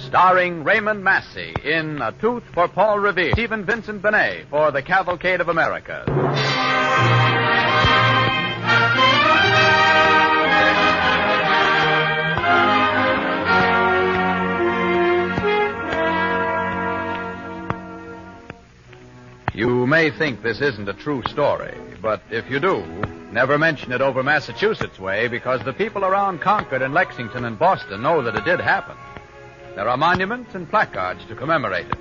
Starring Raymond Massey in A Tooth for Paul Revere. Stephen Vincent Benet for the Cavalcade of America. You may think this isn't a true story, but if you do, never mention it over Massachusetts way, because the people around Concord and Lexington and Boston know that it did happen. There are monuments and placards to commemorate it.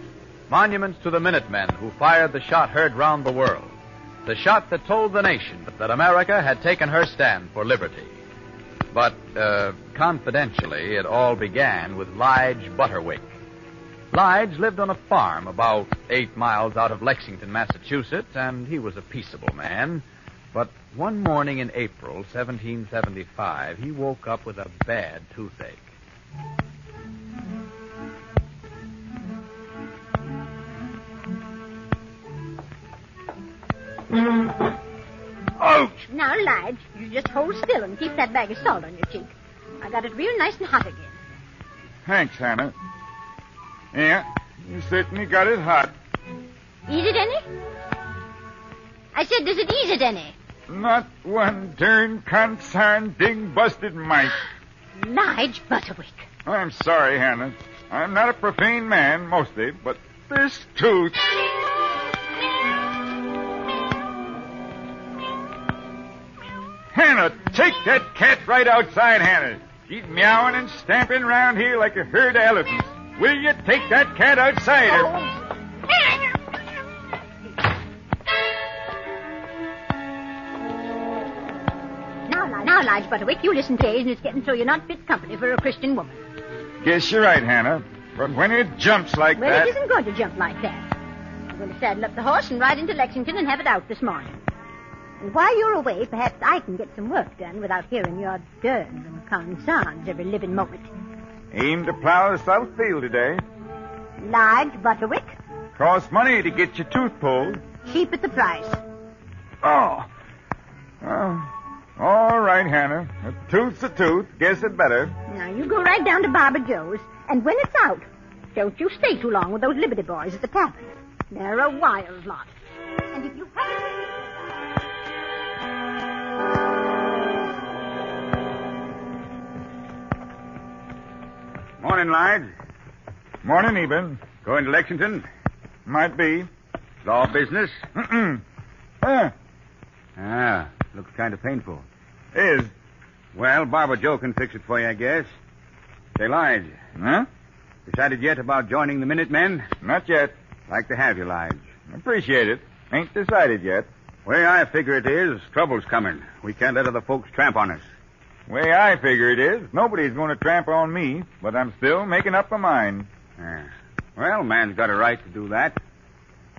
Monuments to the Minutemen who fired the shot heard round the world. The shot that told the nation that America had taken her stand for liberty. But, confidentially, it all began with Lige Butterwick. Lige lived on a farm about 8 miles out of Lexington, Massachusetts, and he was a peaceable man. But one morning in April 1775, he woke up with a bad toothache. Ouch! Now, Lige, you just hold still and keep that bag of salt on your cheek. I got it real nice and hot again. Thanks, Hannah. Yeah, you certainly got it hot. Ease it any? I said, does it ease it any? Not one darn concern ding busted mite. Lige Butterwick. I'm sorry, Hannah. I'm not a profane man, mostly, but this tooth... Hannah, take that cat right outside, Hannah. She's meowing and stamping around here like a herd of elephants. Will you take that cat outside? Now, Lige Butterwick, you listen to and it's getting so you're not fit company for a Christian woman. Guess you're right, Hannah. But when it jumps like well, that... Well, it isn't going to jump like that. I'm going to saddle up the horse and ride into Lexington and have it out this morning. And while you're away, perhaps I can get some work done without hearing your dirns and concerns every living moment. Aim to plow the south field today. Lige Butterwick. Costs money to get your tooth pulled. Cheap at the price. Oh. All right, Hannah. A tooth's a tooth. Guess it better. Now, you go right down to Barber Joe's, and when it's out, don't you stay too long with those Liberty boys at the tavern. They're a wild lot. And if you haven't... Morning, Lige. Morning, Eben. Going to Lexington? Might be. Law business? Ah, Looks kind of painful. is. Well, Barber Joe can fix it for you, I guess. Say, Lige. Huh? Decided yet about joining the Minutemen? Not yet. Like to have you, Lige. Appreciate it. Ain't decided yet. Way I figure it is, trouble's coming. We can't let other folks tramp on us. Way I figure it is, nobody's going to tramp on me, but I'm still making up my mind. Yeah. Well, man's got a right to do that.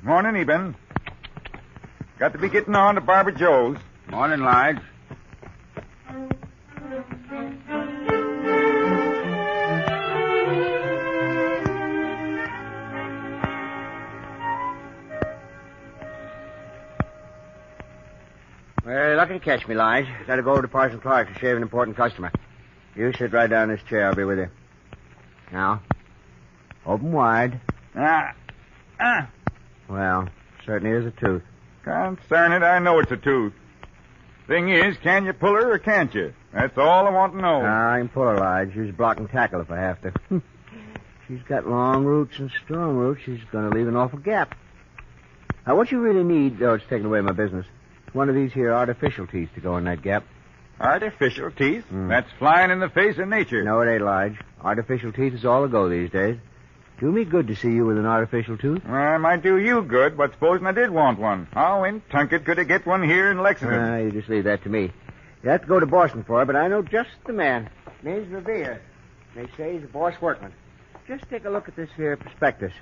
Morning, Eben. Got to be getting on to Barber Joe's. Morning, Lige. Well, lucky to catch me, Lige. Got to go over to Parson Clark to shave an important customer. You sit right down in this chair. I'll be with you. Now, open wide. Well, certainly is a tooth. Concern it, I know it's a tooth. Thing is, can you pull her or can't you? That's all I want to know. I can pull her, Lige. Use block and tackle if I have to. She's got long roots and strong roots. She's going to leave an awful gap. Now, what you really need... Oh, it's taking away my business. One of these here artificial teeth to go in that gap. Artificial teeth? That's flying in the face of nature. No, it ain't, Lige. Artificial teeth is all the go these days. Do me good to see you with an artificial tooth. Well, I might do you good, but supposing I did want one. How in Tunket could I get one here in Lexington? You just leave that to me. You have to go to Boston for it, but I know just the man. Name's Revere. They say he's a boss workman. Just take a look at this here prospectus.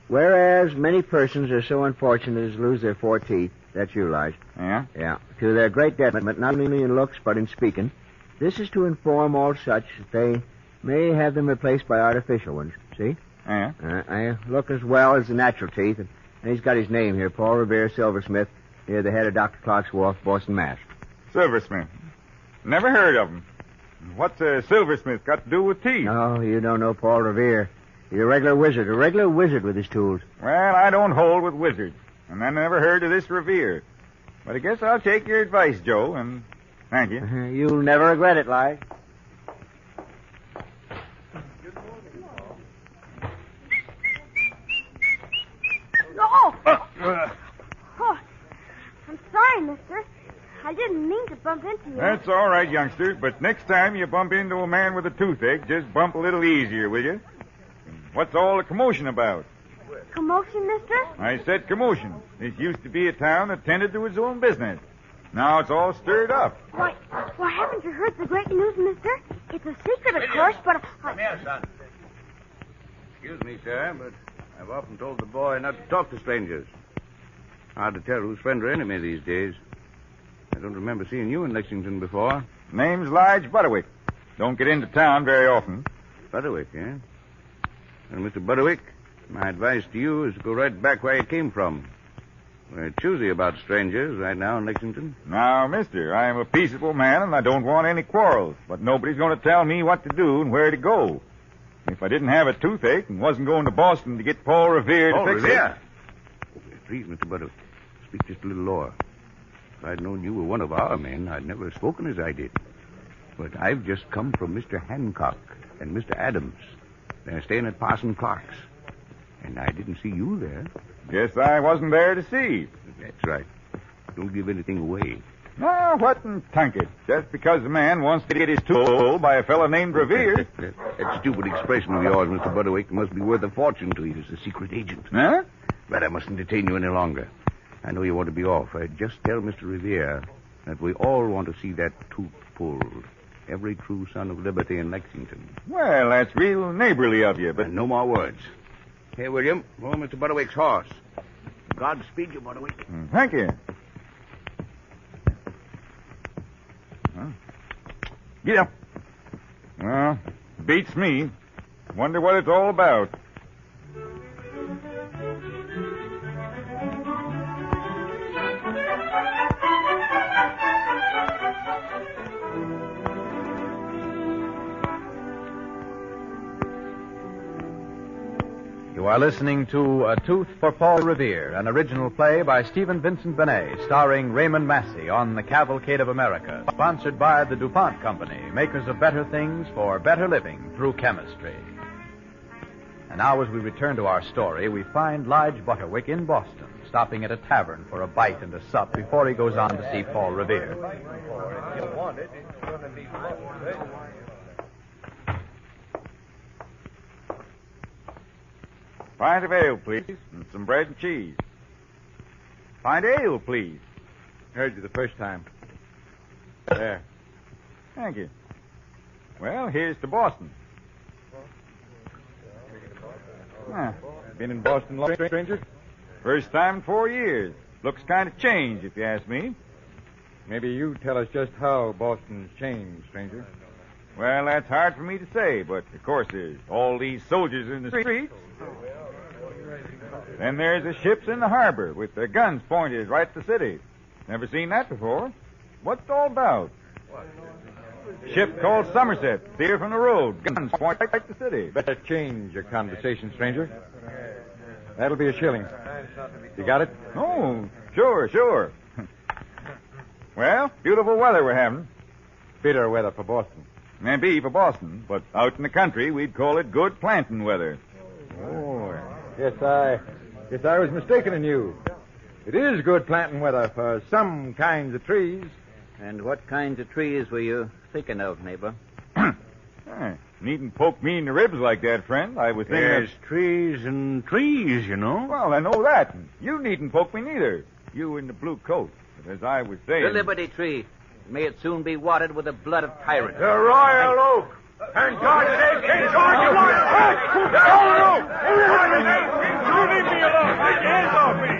Whereas many persons are so unfortunate as to lose their 4 teeth, that's you, Lige. Yeah? Yeah. To their great detriment, not only in looks, but in speaking. This is to inform all such that they may have them replaced by artificial ones. See? Yeah? I look as well as the natural teeth, and he's got his name here, Paul Revere, silversmith, near the head of Dr. Clark's Wharf, Boston, Mass. Silversmith. Never heard of him. What's a silversmith got to do with teeth? No, you don't know Paul Revere. He's a regular wizard with his tools. Well, I don't hold with wizards, and I never heard of this Revere. But I guess I'll take your advice, Joe, and thank you. You'll never regret it, Lige. Oh! Oh, I'm sorry, mister. I didn't mean to bump into you. That's all right, youngster, but next time you bump into a man with a toothache, just bump a little easier, will you? What's all the commotion about? Commotion, mister? I said commotion. This used to be a town that tended to its own business. Now it's all stirred up. Why, haven't you heard the great news, mister? It's a secret, of course, but... Come here, son. Excuse me, sir, but I've often told the boy not to talk to strangers. Hard to tell who's friend or enemy these days. I don't remember seeing you in Lexington before. Name's Lige Butterwick. Don't get into town very often. Butterwick, eh? Well, Mr. Butterwick, my advice to you is to go right back where you came from. We're choosy about strangers right now in Lexington. Now, mister, I am a peaceable man and I don't want any quarrels, but nobody's going to tell me what to do and where to go. If I didn't have a toothache and wasn't going to Boston to get Paul Revere to fix Revere. Please, Mr. Butterwick, speak just a little lower. If I'd known you were one of our men, I'd never have spoken as I did. But I've just come from Mr. Hancock and Mr. Adams. They're staying at Parson Clark's. And I didn't see you there. Guess I wasn't there to see. That's right. Don't give anything away. Now, what in tunket? Just because a man wants to get his tooth pulled by a fellow named Revere. That stupid expression of yours, Mr. Butterwick, must be worth a fortune to you as a secret agent. Huh? But I mustn't detain you any longer. I know you want to be off. Just tell Mr. Revere that we all want to see that tooth pulled. Every true son of liberty in Lexington. Well, that's real neighborly of you, but... And no more words. Here, William. Oh, Mr. Butterwick's horse. Godspeed you, Butterwick. Thank you. Huh? Get up. Well, beats me. Wonder what it's all about. You are listening to A Tooth for Paul Revere, an original play by Stephen Vincent Benet, starring Raymond Massey on the Cavalcade of America, sponsored by the DuPont Company, makers of better things for better living through chemistry. And now, as we return to our story, we find Lige Butterwick in Boston, stopping at a tavern for a bite and a sup before he goes on to see Paul Revere. Pint of ale, please, and some bread and cheese. Pint of ale, please. Heard you the first time. There. Thank you. Well, here's to Boston. Been in Boston long, stranger? First time in 4 years. Looks kind of changed, if you ask me. Maybe you tell us just how Boston's changed, stranger. Well, that's hard for me to say, but of course there's all these soldiers in the streets. Then there's the ships in the harbor with their guns pointed right at the city. Never seen that before. What's it all about? Ship called Somerset, steer from the road, guns pointed right at the city. Better change your conversation, stranger. That'll be a shilling. You got it? Oh, sure. Well, beautiful weather we're having. Bitter weather for Boston. Maybe for Boston, but out in the country we'd call it good planting weather. Oh, guess I was mistaken in you. It is good planting weather for some kinds of trees. And what kinds of trees were you thinking of, neighbor? Needn't poke me in the ribs like that, friend. I was thinking There's trees and trees, you know. Well, I know that. You needn't poke me neither. You in the blue coat. But as I was saying... The Liberty Tree. May it soon be watered with the blood of tyrants. The Royal Oak. And George save King George! You want No! You leave me alone. Take your hands off me.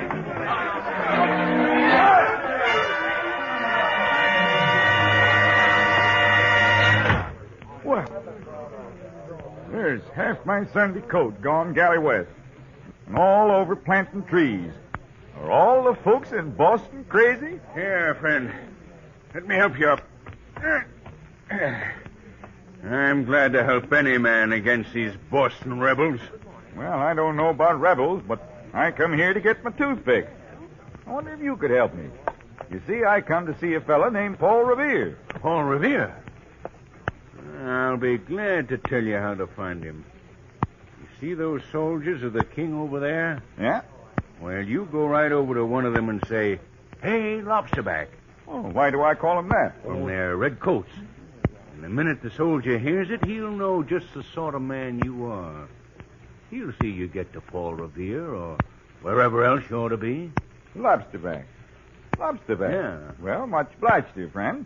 Well, there's half my Sunday coat gone galley west. And all over planting trees. Are all the folks in Boston crazy? Here, friend. Let me help you up. I'm glad to help any man against these Boston rebels. Well, I don't know about rebels, but I come here to get my tooth fixed. I wonder if you could help me. You see, I come to see a fella named Paul Revere. Paul Revere? I'll be glad to tell you how to find him. You see those soldiers of the king over there? Yeah? Well, you go right over to one of them and say, "Hey, Lobsterback," Oh, why do I call him that? from their red coats. And the minute the soldier hears it, he'll know just the sort of man you are. He'll see you get to Paul Revere or wherever else you ought to be. Lobsterback. Lobsterback? Yeah. Well, much obliged to you, friend.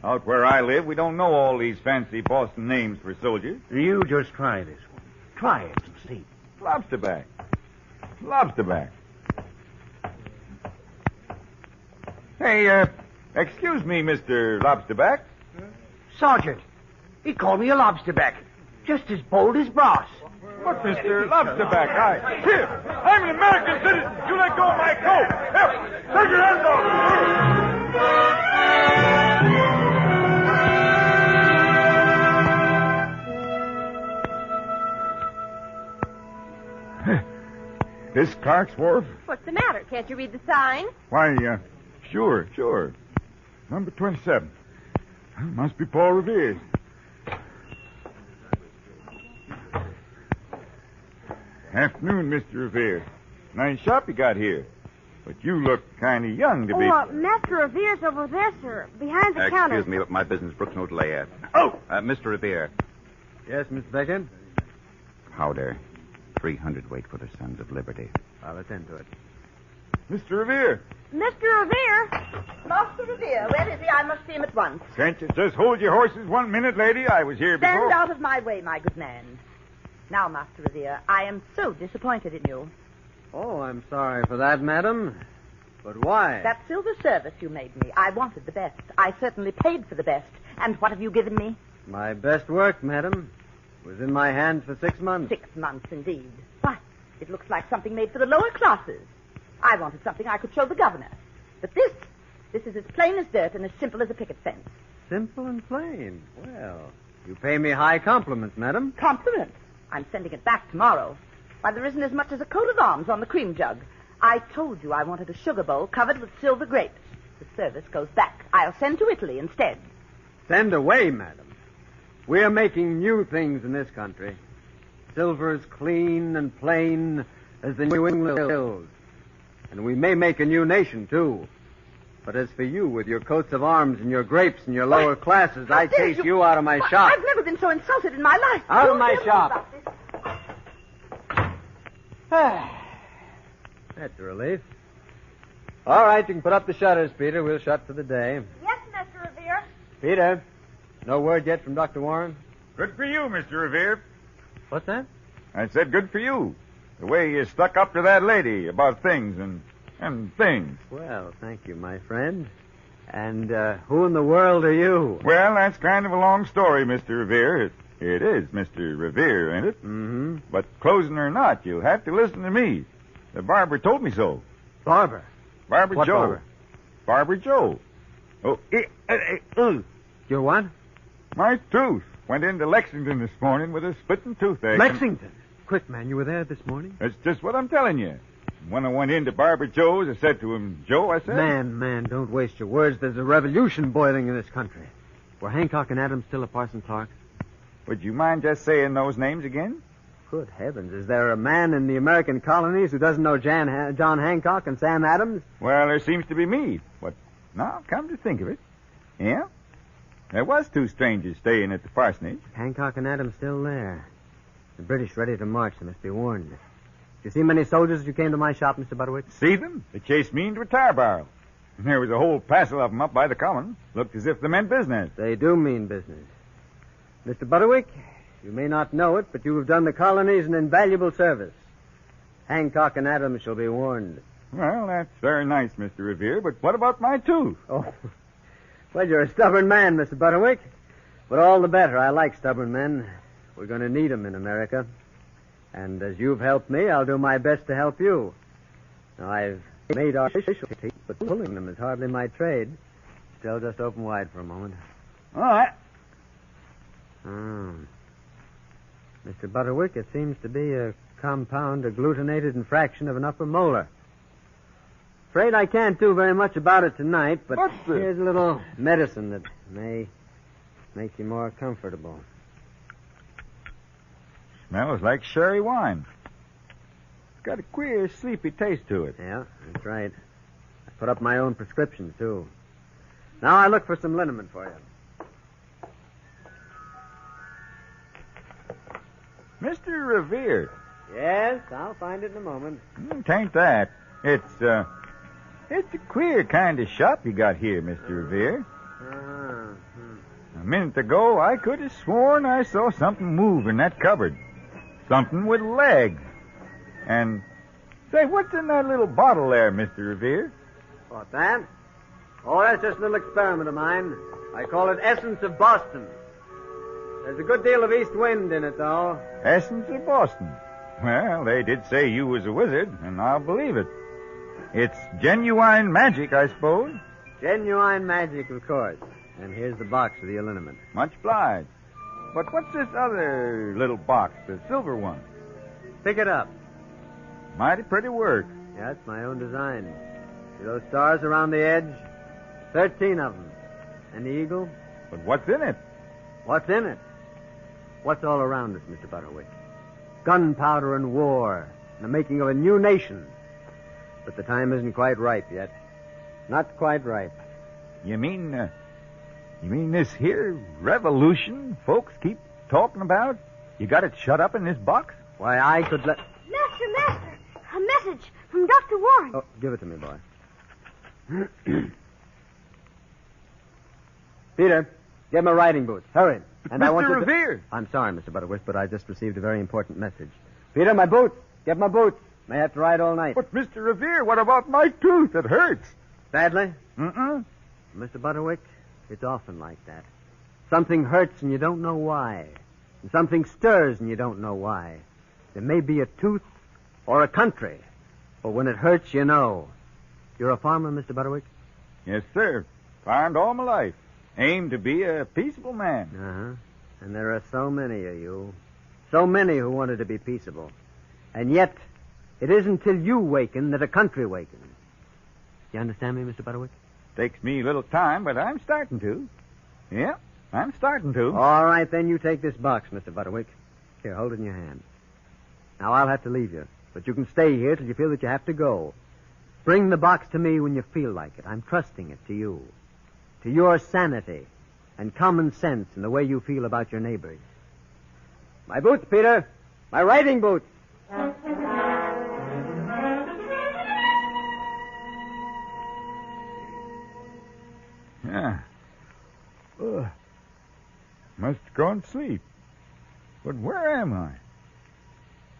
Out where I live, we don't know all these fancy Boston names for soldiers. You just try this one. Try it and see. Lobsterback. Lobsterback. Hey, excuse me, Mr. Lobsterback. Sergeant, he called me a lobsterback. Just as bold as brass. But, Mr. Lobsterback, Here, I'm an American citizen. You let go of my coat. Here, take your hands off. This Clark's Wharf? What's the matter? Can't you read the sign? Why, sure. Number 27. Must be Paul Revere's. Afternoon, Mr. Revere. Nice shop you got here. But you look kind of young to be... Master Revere's over there, sir. Behind the counter. Excuse me, but my business brooks no delay yet. Oh! Mr. Revere. Yes, Mr. Beckett? Powder. 300 weight for the Sons of Liberty. I'll attend to it. Mr. Revere. Mr. Revere. Master Revere, where is he? I must see him at once. Can't you just hold your horses 1 minute, lady? I was here before. Stand out of my way, my good man. Now, Master Revere, I am so disappointed in you. Oh, I'm sorry for that, madam. But why? That silver service you made me, I wanted the best. I certainly paid for the best. And what have you given me? My best work, madam, was in my hands for 6 months. 6 months, indeed. Why, it looks like something made for the lower classes. I wanted something I could show the governor. But this is as plain as dirt and as simple as a picket fence. Simple and plain. Well, you pay me high compliments, madam. Compliments? I'm sending it back tomorrow. Why, there isn't as much as a coat of arms on the cream jug. I told you I wanted a sugar bowl covered with silver grapes. The service goes back. I'll send to Italy instead. Send away, madam. We're making new things in this country. Silver is clean and plain as the New England hills. And we may make a new nation, too. But as for you, with your coats of arms and your grapes and your lower classes, I chase you out of my shop. I've never been so insulted in my life. Out of my shop. That's a relief. All right, you can put up the shutters, Peter. We'll shut for the day. Yes, Mr. Revere. Peter, no word yet from Dr. Warren? Good for you, Mr. Revere. What's that? I said good for you. The way you stuck up to that lady about things and things. Well, thank you, my friend. And who in the world are you? Well, that's kind of a long story, Mr. Revere. It is Mr. Revere, ain't it? Mm-hmm. But closing or not, you have to listen to me. The barber told me so. Barber. Barber What Joe. barber? Barber Joe. Oh, Your what? my tooth. Went into Lexington this morning with a splitting toothache. Lexington. Quick, man, you were there this morning? That's just what I'm telling you. When I went into Barber Joe's, I said to him, Joe, I said... Man, don't waste your words. There's a revolution boiling in this country. Were Hancock and Adams still at Parson Clark? Would you mind just saying those names again? Good heavens, is there a man in the American colonies who doesn't know John Hancock and Sam Adams? Well, there seems to be me. But now, come to think of it. Yeah? There was 2 strangers staying at the parsonage. Hancock and Adams still there. The British ready to march. They must be warned. Did you see many soldiers as you came to my shop, Mr. Butterwick? See them? They chased me into a tire barrel. And there was a whole passel of them up by the common. Looked as if they meant business. They do mean business. Mr. Butterwick, you may not know it, but you have done the colonies an invaluable service. Hancock and Adams shall be warned. Well, that's very nice, Mr. Revere, but what about my tooth? Oh, well, you're a stubborn man, Mr. Butterwick. But all the better. I like stubborn men. We're going to need them in America. And as you've helped me, I'll do my best to help you. Now, I've made artificial teeth, but pulling them is hardly my trade. Still, just open wide for a moment. All right. Oh. Mr. Butterwick, it seems to be a compound agglutinated infraction of an upper molar. Afraid I can't do very much about it tonight, but here's a little medicine that may make you more comfortable. Smells like sherry wine. It's got a queer, sleepy taste to it. Yeah, that's right. I put up my own prescription, too. Now I look for some liniment for you. Mr. Revere. Yes, I'll find it in a moment. Tain't that. It's a queer kind of shop you got here, Mr. Revere. A minute ago, I could have sworn I saw something move in that cupboard. Something with legs. And, say, what's in that little bottle there, Mr. Revere? What's that? Oh, that's just a little experiment of mine. I call it Essence of Boston. There's a good deal of east wind in it, though. Essence of Boston. Well, they did say you was a wizard, and I'll believe it. It's genuine magic, I suppose. Genuine magic, of course. And here's the box for the liniment. Much obliged. But what's this other little box, the silver one? Pick it up. Mighty pretty work. Yeah, it's my own design. See those stars around the edge? 13 of them. And the eagle? But what's in it? What's in it? What's all around us, Mr. Butterwick? Gunpowder and war, and the making of a new nation. But the time isn't quite ripe yet. Not quite ripe. You mean this here revolution folks keep talking about? You got it shut up in this box? Why, I could let... Master! A message from Dr. Warren. Oh, give it to me, boy. Peter, get my riding boots. Hurry. And Mr. I want you Revere! I'm sorry, Mr. Butterworth, but I just received a very important message. Peter, my boots. Get my boots. May have to ride all night. But, Mr. Revere, what about my tooth? It hurts. Badly? Mm-mm. Mr. Butterwick, it's often like that. Something hurts and you don't know why. And something stirs and you don't know why. There may be a tooth or a country. But when it hurts, you know. You're a farmer, Mr. Butterwick? Yes, sir. Farmed all my life. Aim to be a peaceable man. Uh-huh. And there are so many of you. So many who wanted to be peaceable. And yet, it isn't till you waken that a country wakens. You understand me, Mr. Butterwick? Takes me a little time, but I'm starting to. Yeah, I'm starting to. All right, then you take this box, Mr. Butterwick. Here, hold it in your hand. Now, I'll have to leave you, but you can stay here till you feel that you have to go. Bring the box to me when you feel like it. I'm trusting it to you. To your sanity and common sense in the way you feel about your neighbors. My boots, Peter. My riding boots. Yeah. Must have gone to sleep. But where am I?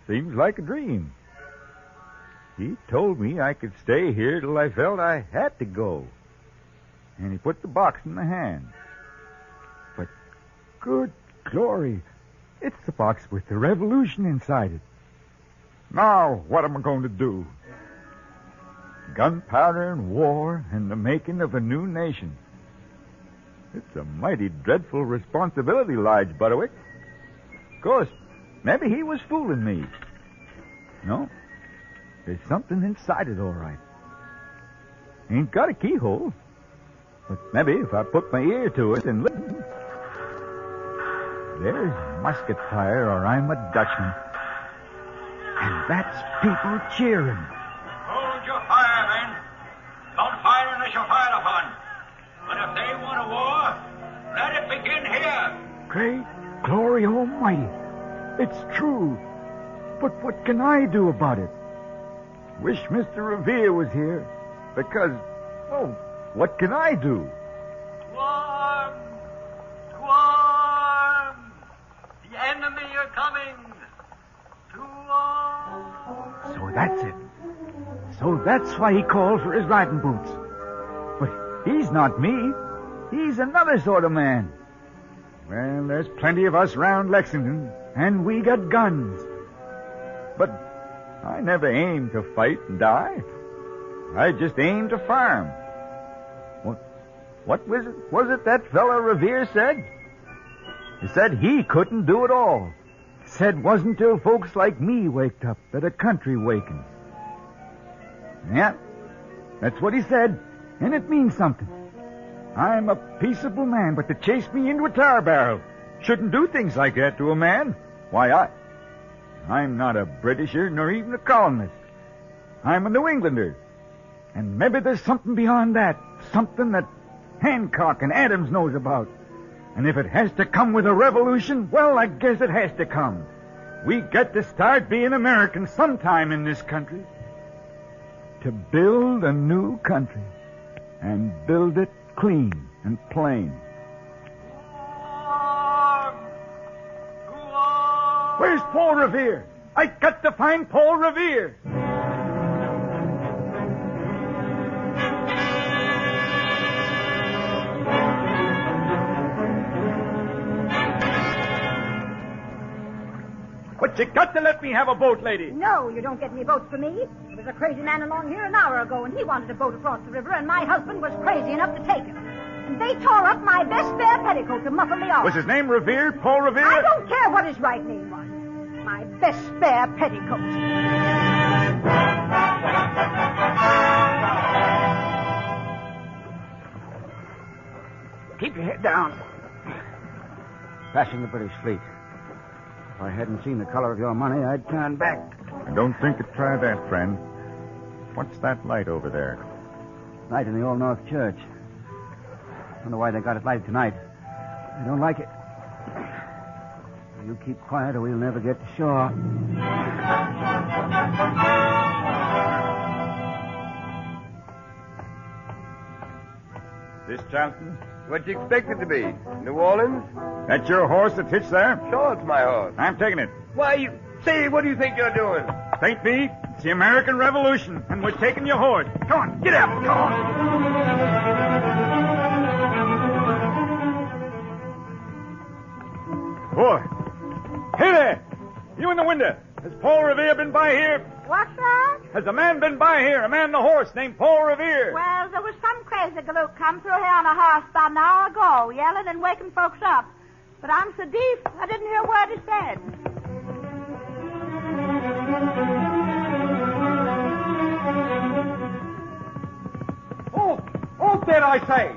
Seems like a dream. He told me I could stay here till I felt I had to go. And he put the box in my hand. But, good glory, it's the box with the revolution inside it. Now, what am I going to do? Gunpowder and war and the making of a new nation. It's a mighty dreadful responsibility, Lige Butterwick. Of course, maybe he was fooling me. No, there's something inside it, all right. Ain't got a keyhole. But maybe if I put my ear to it and listen. There's musket fire or I'm a Dutchman. And that's people cheering. Hold your fire, men. Don't fire unless you're fired upon. But if they want a war, let it begin here. Great glory almighty. It's true. But what can I do about it? Wish Mr. Revere was here. Because, what can I do? Swarm! Swarm! The enemy are coming! To arms! So that's it. So that's why he called for his riding boots. But he's not me. He's another sort of man. Well, there's plenty of us round Lexington, and we got guns. But I never aimed to fight and die. I just aimed to farm. What was it that fella Revere said? He said he couldn't do it all. Said wasn't till folks like me waked up that a country wakens. Yeah, that's what he said, and it means something. I'm a peaceable man, but to chase me into a tar barrel shouldn't do things like that to a man. Why, I'm not a Britisher nor even a colonist. I'm a New Englander. And maybe there's something beyond that, something that Hancock and Adams knows about. And if it has to come with a revolution, well, I guess it has to come. We got to start being Americans sometime in this country. To build a new country and build it clean and plain. Where's Paul Revere? I got to find Paul Revere. But you got to let me have a boat, lady. No, you don't get any boats for me. There was a crazy man along here an hour ago, and he wanted a boat across the river, and my husband was crazy enough to take him. And they tore up my best spare petticoat to muffle me off. Was his name Revere? Paul Revere? I don't care what his right name was. My best spare petticoat. Keep your head down. Passing the British fleet. If I hadn't seen the color of your money, I'd turn back. I don't think you'd try that, friend. What's that light over there? Light in the Old North Church. Wonder why they got it lighted tonight. I don't like it. You keep quiet or we'll never get to shore. This Charleston? What you expect it to be? New Orleans? That's your horse that's hitched there? Sure, it's my horse. I'm taking it. Why, you... Say, what do you think you're doing? Ain't me. It's the American Revolution, and we're taking your horse. Come on, get up. Come on. Boy. Hey there. You in the window. Has Paul Revere been by here? What's that? Has a man been by here? A man and a horse named Paul Revere. Well, there was some crazy galoot come through here on a horse about an hour ago, yelling and waking folks up. But I'm so deaf, I didn't hear a word he said. Oh, there I say.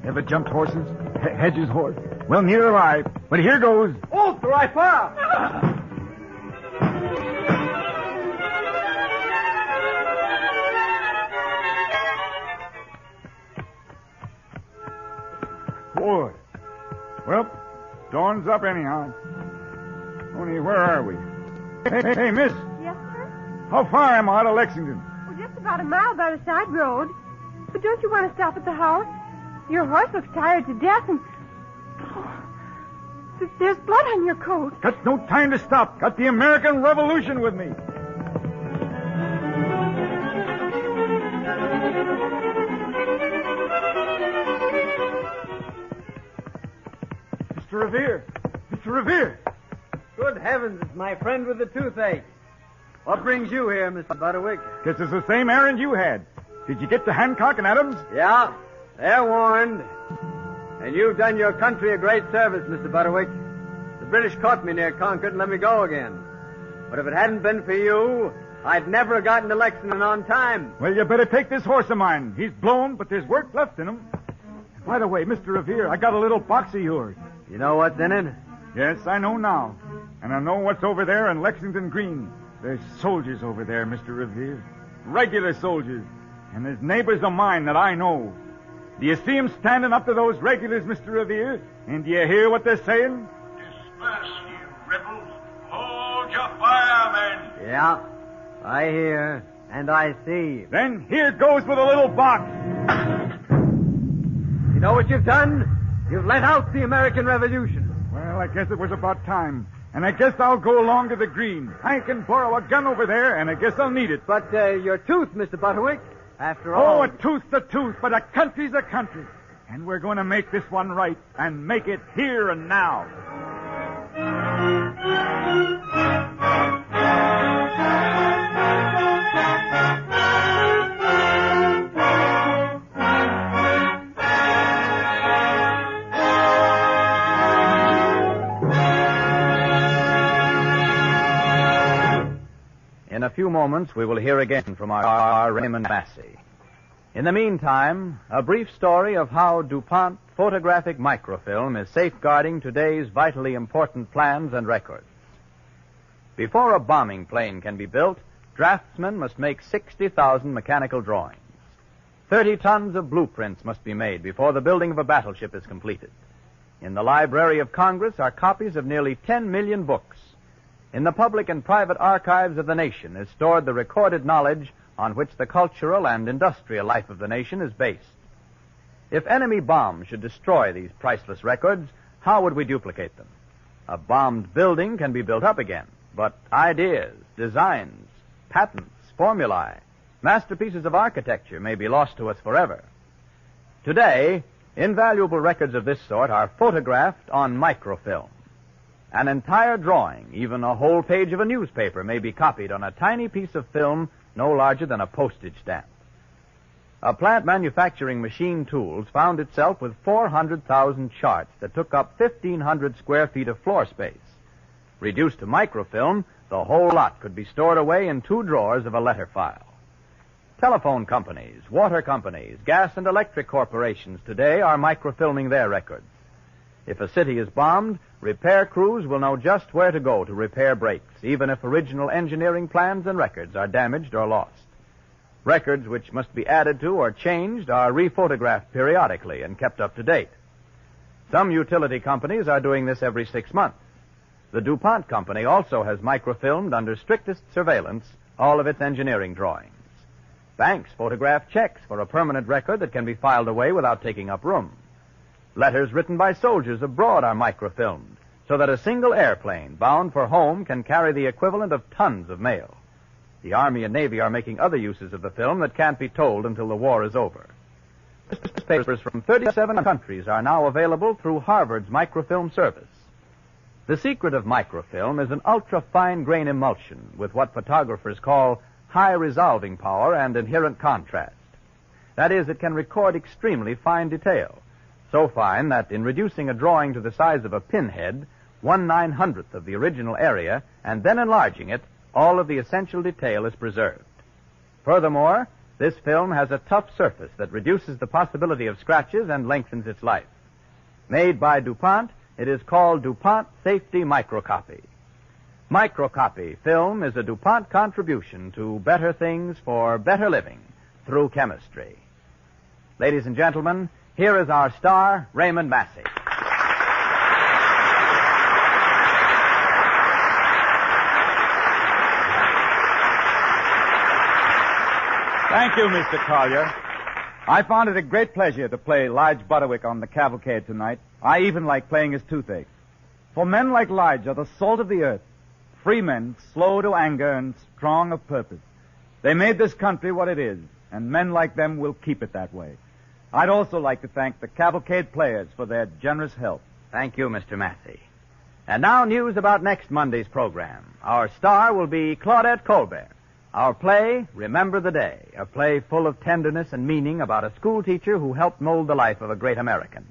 Ever jumped horses? Hedges horse? Well, neither have I. But here goes. Oh, there I fall. Boy. Well, dawn's up anyhow. Only where are we? Hey, miss. Yes, sir? How far am I out of Lexington? Well, just about a mile by the side road. But don't you want to stop at the house? Your horse looks tired to death, and... There's blood on your coat. Got no time to stop. Got the American Revolution with me. Mr. Revere. Mr. Revere. Good heavens, it's my friend with the toothache. What brings you here, Mr. Butterwick? Guess it's the same errand you had. Did you get to Hancock and Adams? Yeah, they're warned. And you've done your country a great service, Mr. Butterwick. The British caught me near Concord and let me go again. But if it hadn't been for you, I'd never have gotten to Lexington on time. Well, you better take this horse of mine. He's blown, but there's work left in him. By the way, Mr. Revere, I got a little box of yours. You know what's in it? Yes, I know now. And I know what's over there in Lexington Green. There's soldiers over there, Mr. Revere. Regular soldiers. And there's neighbors of mine that I know. Do you see them standing up to those regulars, Mr. Revere? And do you hear what they're saying? Disperse, you rebels. Hold your fire, men. Yeah, I hear and I see. Then here goes with a little box. You know what you've done? You've let out the American Revolution. Well, I guess it was about time. And I guess I'll go along to the Green. I can borrow a gun over there, and I guess I'll need it. But your tooth, Mr. Butterwick, after all... Oh, a tooth's a tooth, but a country's a country. And we're going to make this one right, and make it here and now. a few moments, we will hear again from our Raymond Massey. In the meantime, a brief story of how DuPont photographic microfilm is safeguarding today's vitally important plans and records. Before a bombing plane can be built, draftsmen must make 60,000 mechanical drawings. 30 tons of blueprints must be made before the building of a battleship is completed. In the Library of Congress are copies of nearly 10 million books. In the public and private archives of the nation is stored the recorded knowledge on which the cultural and industrial life of the nation is based. If enemy bombs should destroy these priceless records, how would we duplicate them? A bombed building can be built up again, but ideas, designs, patents, formulae, masterpieces of architecture may be lost to us forever. Today, invaluable records of this sort are photographed on microfilm. An entire drawing, even a whole page of a newspaper, may be copied on a tiny piece of film no larger than a postage stamp. A plant manufacturing machine tools found itself with 400,000 charts that took up 1,500 square feet of floor space. Reduced to microfilm, the whole lot could be stored away in 2 drawers of a letter file. Telephone companies, water companies, gas and electric corporations today are microfilming their records. If a city is bombed, repair crews will know just where to go to repair breaks, even if original engineering plans and records are damaged or lost. Records which must be added to or changed are rephotographed periodically and kept up to date. Some utility companies are doing this every 6 months. The DuPont company also has microfilmed under strictest surveillance all of its engineering drawings. Banks photograph checks for a permanent record that can be filed away without taking up room. Letters written by soldiers abroad are microfilmed, so that a single airplane bound for home can carry the equivalent of tons of mail. The Army and Navy are making other uses of the film that can't be told until the war is over. Newspapers from 37 countries are now available through Harvard's microfilm service. The secret of microfilm is an ultra-fine grain emulsion with what photographers call high resolving power and inherent contrast. That is, it can record extremely fine detail. So fine that in reducing a drawing to the size of a pinhead, 1/900th of the original area, and then enlarging it, all of the essential detail is preserved. Furthermore, this film has a tough surface that reduces the possibility of scratches and lengthens its life. Made by DuPont, it is called DuPont Safety Microcopy. Microcopy film is a DuPont contribution to better things for better living through chemistry. Ladies and gentlemen, here is our star, Raymond Massey. Thank you, Mr. Collier. I found it a great pleasure to play Lige Butterwick on the Cavalcade tonight. I even like playing his toothache. For men like Lige are the salt of the earth, free men, slow to anger and strong of purpose. They made this country what it is, and men like them will keep it that way. I'd also like to thank the Cavalcade players for their generous help. Thank you, Mr. Massey. And now news about next Monday's program. Our star will be Claudette Colbert. Our play, Remember the Day, a play full of tenderness and meaning about a school teacher who helped mold the life of a great American.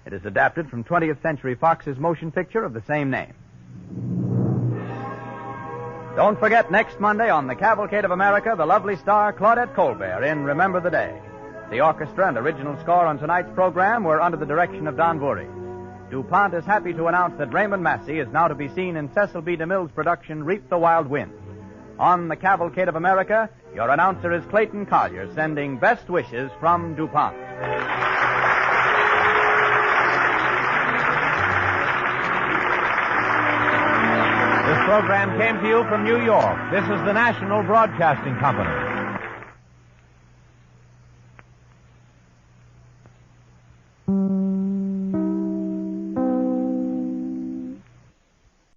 It is adapted from 20th Century Fox's motion picture of the same name. Don't forget next Monday on the Cavalcade of America, the lovely star Claudette Colbert in Remember the Day. The orchestra and original score on tonight's program were under the direction of Don Voorhees. DuPont is happy to announce that Raymond Massey is now to be seen in Cecil B. DeMille's production Reap the Wild Wind. On the Cavalcade of America, your announcer is Clayton Collier, sending best wishes from DuPont. This program came to you from New York. This is the National Broadcasting Company.